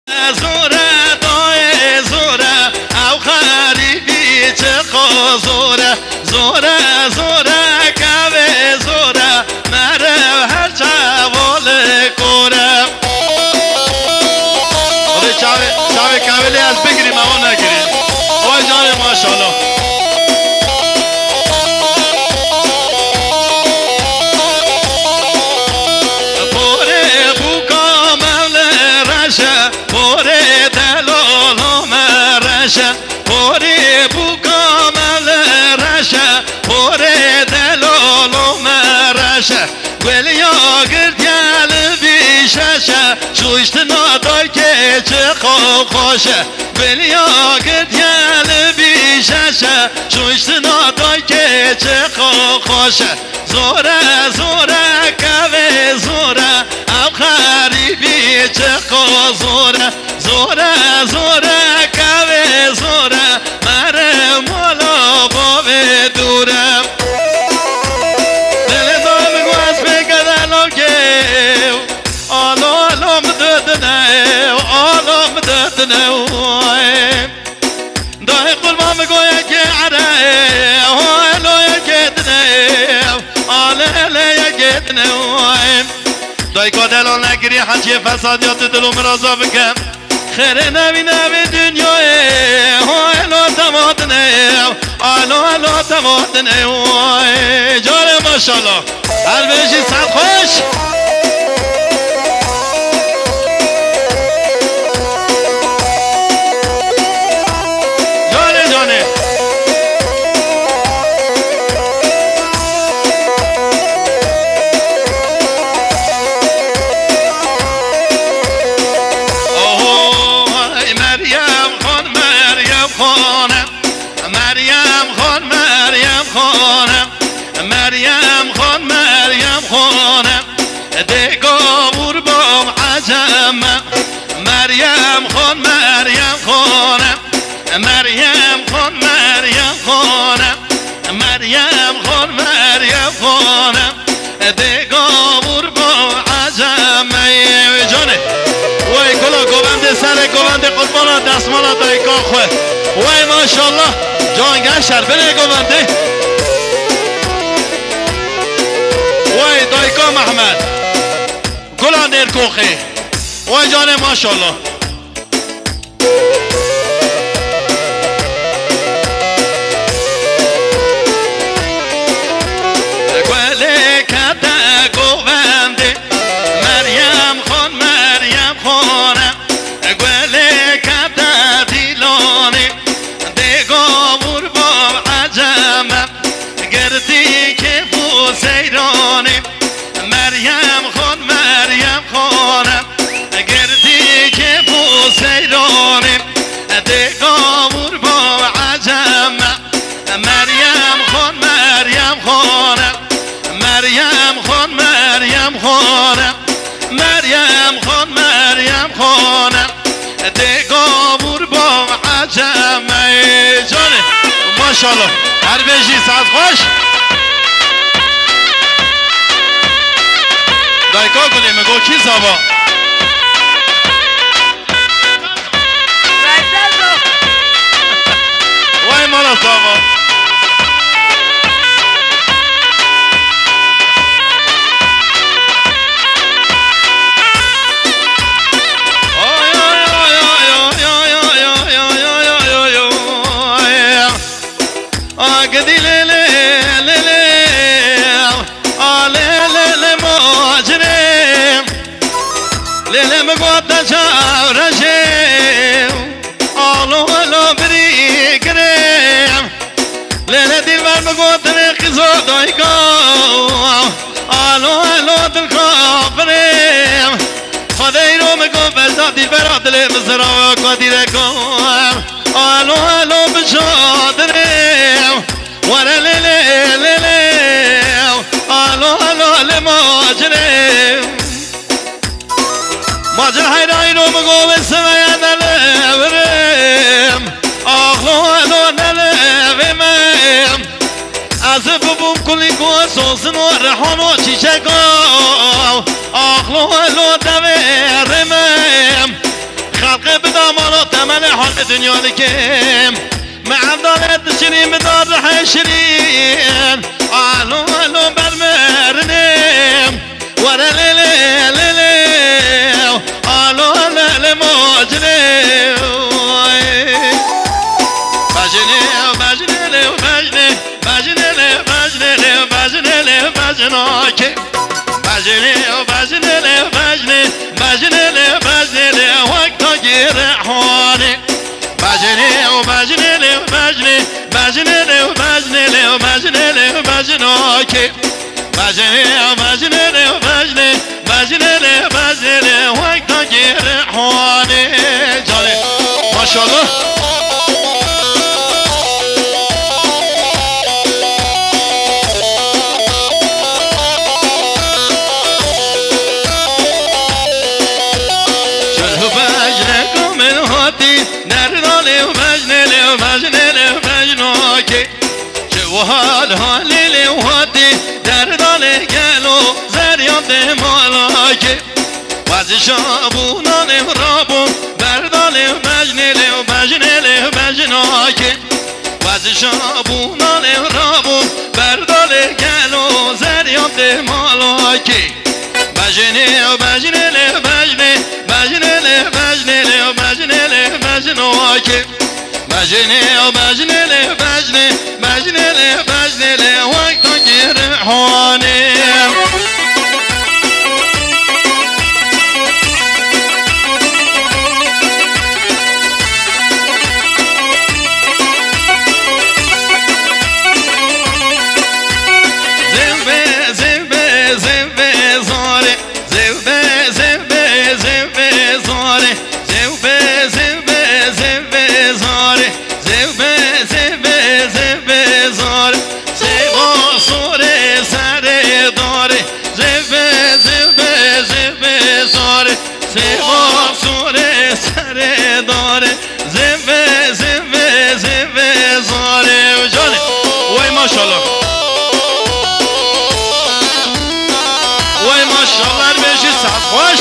زوره دای زوره او خریبی چه زوره زوره زوره کوه زوره مره هر چوال کوره خودی چاوه کولی از بگیریم اما نگیریم آی جان ماشاءالله پوری بو کامل رشه پوری دلالو مرشه گلیا گردیل بیششه شوشت نادای که چه خوشه گلیا گردیل بیششه شوشت نادای که چه خوشه زوره زوره کوه زوره اب خریبی چه زوره زوره زوره کوه زوره مره مولا باوه دوره دل دار بگو از بگدنم که آلام دادنه آلام دادنه دای قلبان بگوی که عره آلو یکدنه آله یکدنه دای که دلال نگیری حجی فسادیات دلو مرازا بکن خیره نوی نوی دنیای الو تمادنه الو تمادنه جاره ماشالله هر بشی صد خوش جانه جانه مریم خانم دگاور بام عجم مریم خانم دگاور بام عجم جانه وای کلا گوونده سر گوونده قربانا دستمالا دایکا خواه وای ماشالله جان گشتر بله گوونده وای دایکا محمد گلان دیر کوخی وای جان ماشالله گله کده گوونده مریم خانم گله کده دیلانه دگاور با عجمه گردی که بو سیرانه مریم خانم گردی که بو سیرانه دگاور با عجمه مریم خانم دگاور با عجمه جانه ماشالله هر بشی ساز خوش دایکا کنیم مگو کی زابا وای مالا زابا دل مزرعه قدیره کن آلو بشادرم ورا آلو لماجرم ماجر حیرانی رو مگو بسمه نلورم آلو نلورم از ببوم کلی کو سوسن و رحان و چیشه کن آلو دورم خلق بدامانو تمن حال دنیا لکم معدالت شریم بدار حشرین آلو آلو برمرنم ورا ليلي ليلي آلو ليلي موجني بجني بجني بجني بجني بجني بجني بجناكي بجني بجني بجني بجني بجني وقت غير حوالي بجني وبجني بجني بجني بجني بجني بجناكي بجني بجني بجني بجني بجني وقت غير حوالي جالي ما شاء الله وهال هالي وهادي دردالي قالوا زريان دي مالاكي وزي شابونا لي ورابو بردالي وبجنيلي وبجنيلي وبجناكي وزي شابونا لي ورابو بردالي قالوا زريان دي مالاكي بجني وبجنيلي وبجني بجنيلي بجنيلي وبجنيلي وبجناكي بجني وبجنيلي بجني بجنيلي بجنيلي وقت غير حواني زبي زبي زبي زاري زبي زبي زبي زاري زبي زبي زبي زاري زبي زبي زبي زاري زبا صوري سري داري زبي زبي زبي زاري زبا صوري سري داري زبي زبي زبي زاري وجالي وي ما شاء الله وي ما شاء الله بيجي ساعة خوش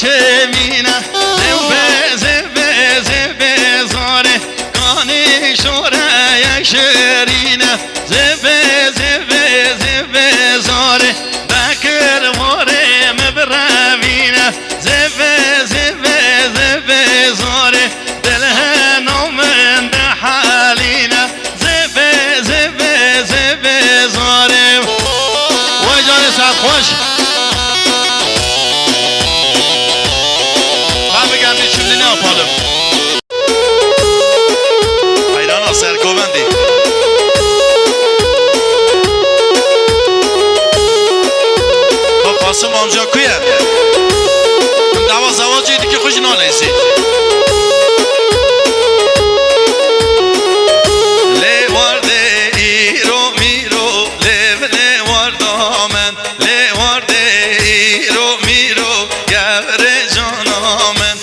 چمینه زبه زبه زبه زاره کانی شوره یک شرینه زبه زبه زبه زاره بکر واره مبروینه زبه زبه زبه زاره دله نومن ده حالینه زبه زبه زبه زاره وای جان ساعت خوش چون نه پالم حیران سرگوبندی با قاسم آنجا کویه دوا زواجی دیگه خوش نانیسی لی وارده ایرو میرو لی وارده من لی وارده ایرو میرو گوره جانا من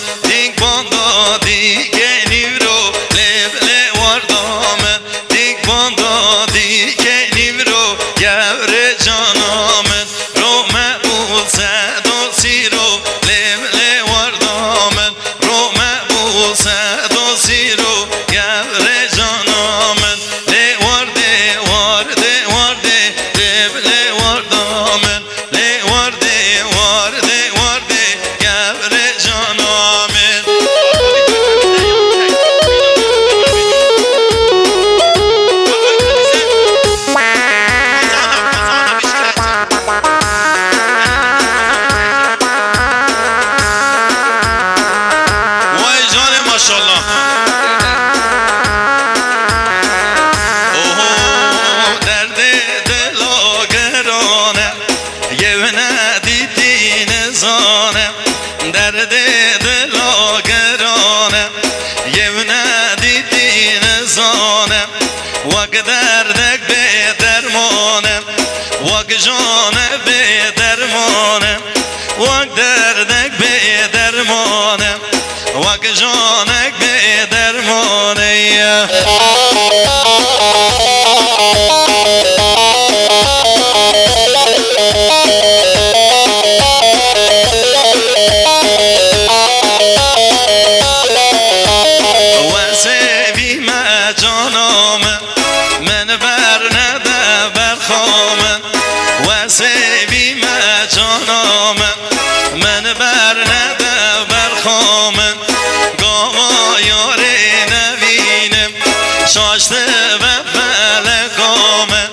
باندا دیگه نیورو لبله واردامن دیگ باندا دیگه نیورو گوره جانامن رو مقبول صد و سی رو لبله واردامن رو مقبول صد و سی رو گوره جانامن لی وارده وارده وارده لبله واردامن لی وارده وارده وارده گوره جانامن درد دلا گرانه یونه دیدی نزانه وک دردک به درمانه وک جانه به درمانه وک دردک به درمانه وک جانک به درمانه برخامن و سیبی جانامن من بر نده برخامن گاوا یاری نبینم شاشته و فلکامن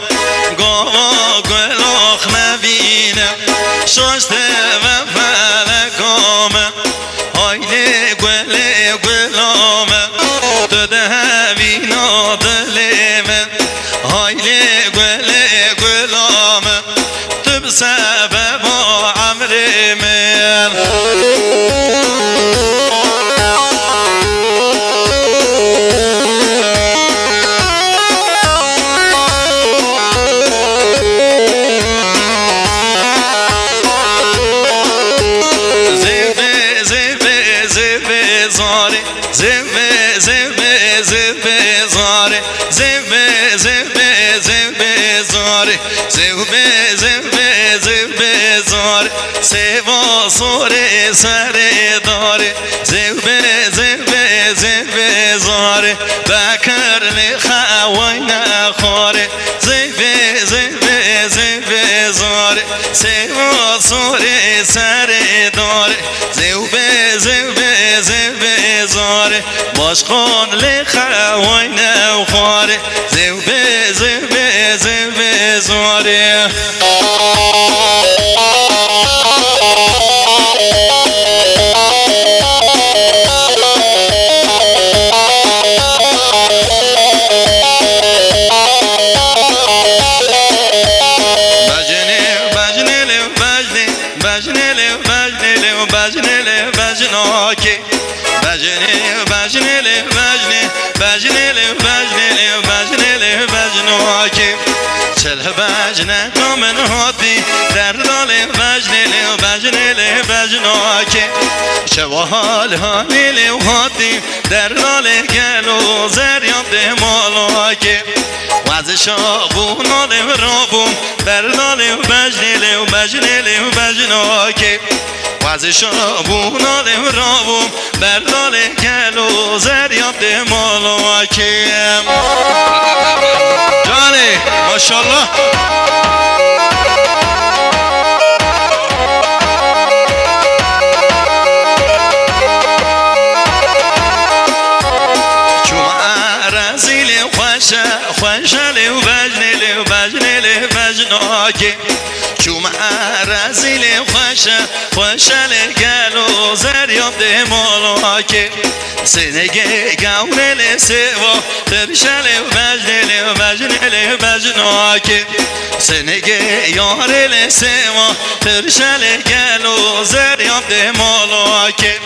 گاوا گلاخ نبینم شاشته و فلکامن هایلی گلی گلامن تو ده وینا دلیمن هایلی گلی گلامن تو بسبب عمری من سوا صوره سر داره زبه زاره بکر لخوای نخواره زبه زاره سوا صوره سر داره زبه زاره باش خون لخوای نخواره زبه زاره چله بجنه کامن هاتی در دال بجنه بجناکی شوا حال حالی هاتی در دال گلو زریان ده مالاکی وز شابون آلم رابون در دال بجنه بجناکی وز شابون آلم رابون بر دال گلو زریان ده مالاکی جانی ماشاءالله چوم عرزیل خوشه لگلو زریاب ده مالاکه سنگه گونه سوا ترشل بجنه بجناکه سنگه یاره سوا ترشل گلو زریاب ده مالاکه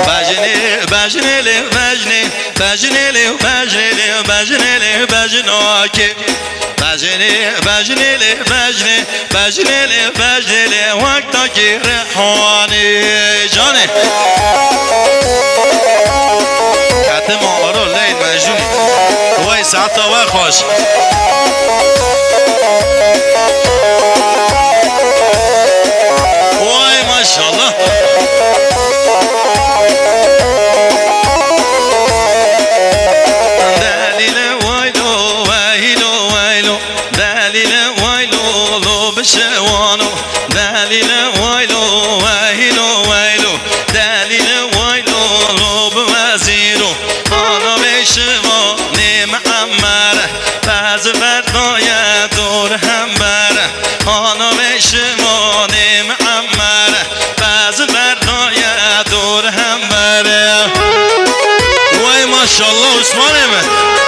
بجنه بجناکه بجنه وقتا کی رحانی جانه کت مامارو لین مجنونی وای ساعتا و خوش وای ماشاءالله شوانو دلیل وایلو ویلو دلیل وایلو رو بوزیرو آنا بشوا نمعمره بعض فردای دور هم بره آنا بشوا نمعمره بعض فردای دور هم بره وای ماشاءالله عثمانه من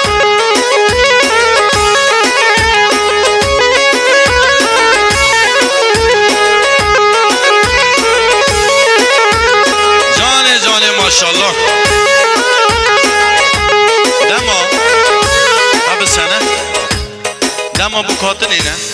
ماشاءالله دما اب سنه دما bu kadın yine